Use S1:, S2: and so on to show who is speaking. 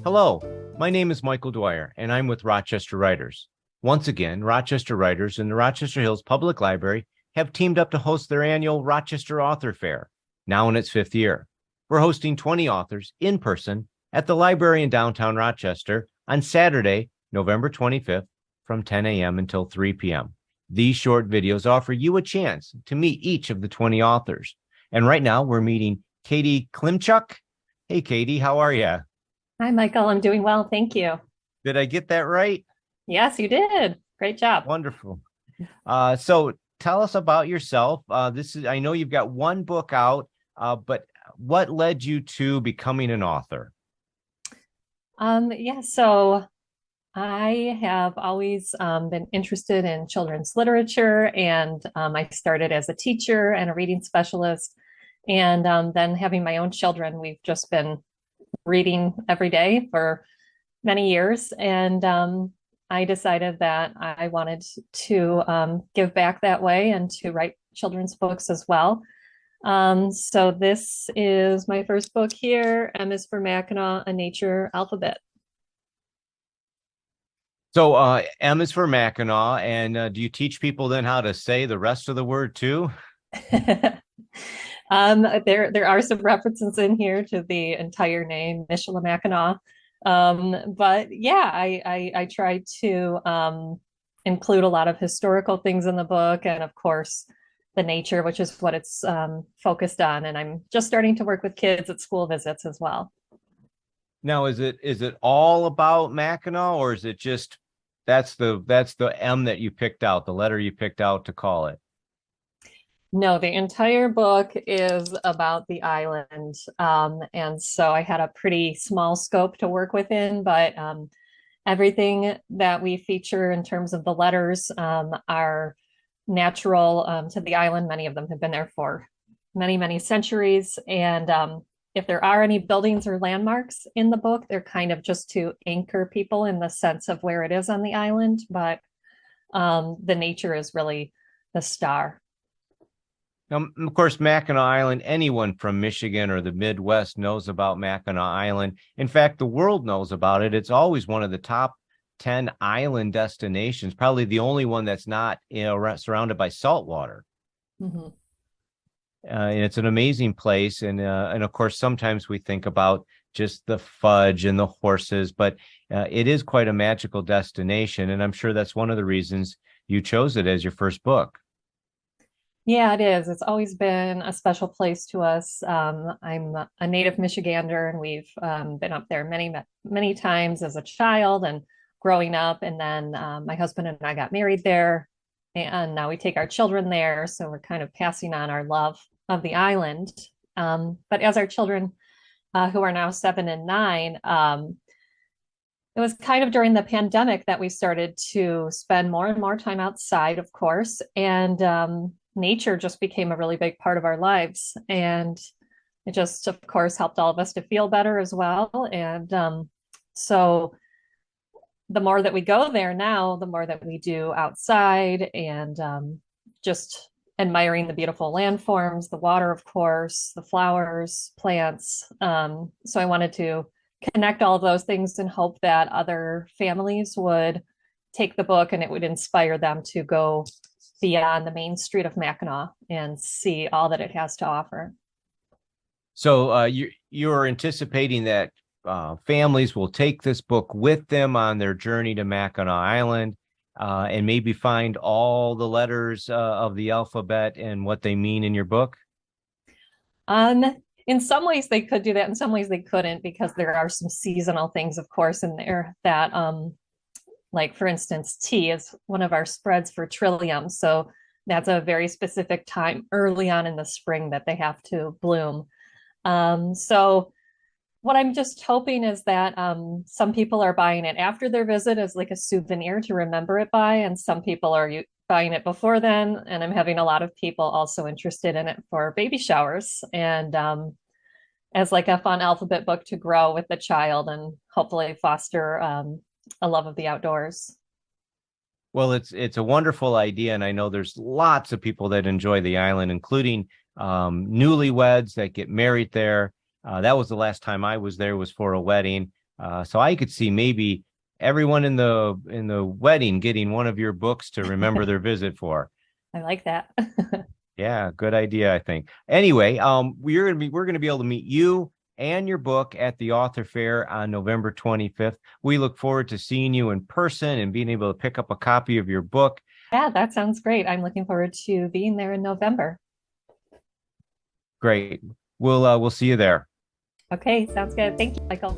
S1: Hello, my name is Michael Dwyer, and I'm with Rochester Writers. Once again, Rochester Writers and the Rochester Hills Public Library have teamed up to host their annual Rochester Author Fair, now in its fifth year. We're hosting 20 authors in person at the library in downtown Rochester on Saturday, November 25th from 10 a.m. until 3 p.m. These short videos offer you a chance to meet each of the 20 authors. And right now we're meeting Katy Klimczuk. Hey, Katy, how are you?
S2: Hi, Michael. I'm doing well. Thank you.
S1: Did I get that right?
S2: Yes, you did. Great job.
S1: Wonderful. So tell us about yourself. I know you've got one book out, but what led you to becoming an author?
S2: So I have always been interested in children's literature, and I started as a teacher and a reading specialist. And then having my own children, we've just been reading every day for many years. And I decided that I wanted to give back that way and to write children's books as well. So this is my first book here, M is for Mackinac, A Nature Alphabet.
S1: So M is for Mackinac, and do you teach people then how to say the rest of the word too?
S2: There are some references in here to the entire name, Michilimackinac. But yeah, I try to include a lot of historical things in the book, and of course, the nature, which is what it's focused on. And I'm just starting to work with kids at school visits as well.
S1: Now, is it all about Mackinac, or is it just that's the M that you picked out, the letter you picked out to call it?
S2: No, the entire book is about the island. And so I had a pretty small scope to work within, but everything that we feature in terms of the letters are natural to the island. Many of them have been there for many, many centuries. And if there are any buildings or landmarks in the book, they're kind of just to anchor people in the sense of where it is on the island. But the nature is really the star.
S1: Now, of course, Mackinac Island, anyone from Michigan or the Midwest knows about Mackinac Island. In fact, the world knows about it. It's always one of the top 10 island destinations, probably the only one that's not, surrounded by salt water.
S2: Mhm.
S1: And it's an amazing place. And of course, sometimes we think about just the fudge and the horses, but it is quite a magical destination. And I'm sure that's one of the reasons you chose it as your first book.
S2: Yeah, it is. It's always been a special place to us. I'm a native Michigander, and we've been up there many, many times as a child and growing up. And then my husband and I got married there, and now we take our children there. So we're kind of passing on our love of the island. But as our children, who are now 7 and 9, it was kind of during the pandemic that we started to spend more and more time outside, of course, and nature just became a really big part of our lives. And it just, of course, helped all of us to feel better as well. And so the more that we go there now, the more that we do outside and just admiring the beautiful landforms, the water, of course, the flowers, plants. So I wanted to connect all of those things and hope that other families would take the book and it would inspire them to go beyond the main street of Mackinac and see all that it has to offer.
S1: So you're anticipating that families will take this book with them on their journey to Mackinac Island, and maybe find all the letters of the alphabet and what they mean in your book?
S2: Um, in some ways they could do that. In some ways they couldn't, because there are some seasonal things, of course, in there that like for instance, tea is one of our spreads for Trillium. So that's a very specific time early on in the spring that they have to bloom. So what I'm just hoping is that some people are buying it after their visit as like a souvenir to remember it by, and some people are buying it before then. And I'm having a lot of people also interested in it for baby showers and as like a fun alphabet book to grow with the child and hopefully foster a love of the outdoors.
S1: Well, it's a wonderful idea, and I know there's lots of people that enjoy the island, including newlyweds that get married there. That was the last time I was there, was for a wedding. So I could see maybe everyone in the wedding getting one of your books to remember their visit for.
S2: I like that.
S1: Yeah, good idea, I think. Anyway, we're gonna be able to meet you and your book at the author fair on November 25th. We look forward to seeing you in person and being able to pick up a copy of your book.
S2: Yeah, that sounds great. I'm looking forward to being there in November.
S1: Great. We'll see you there.
S2: Okay, sounds good. Thank you, Michael.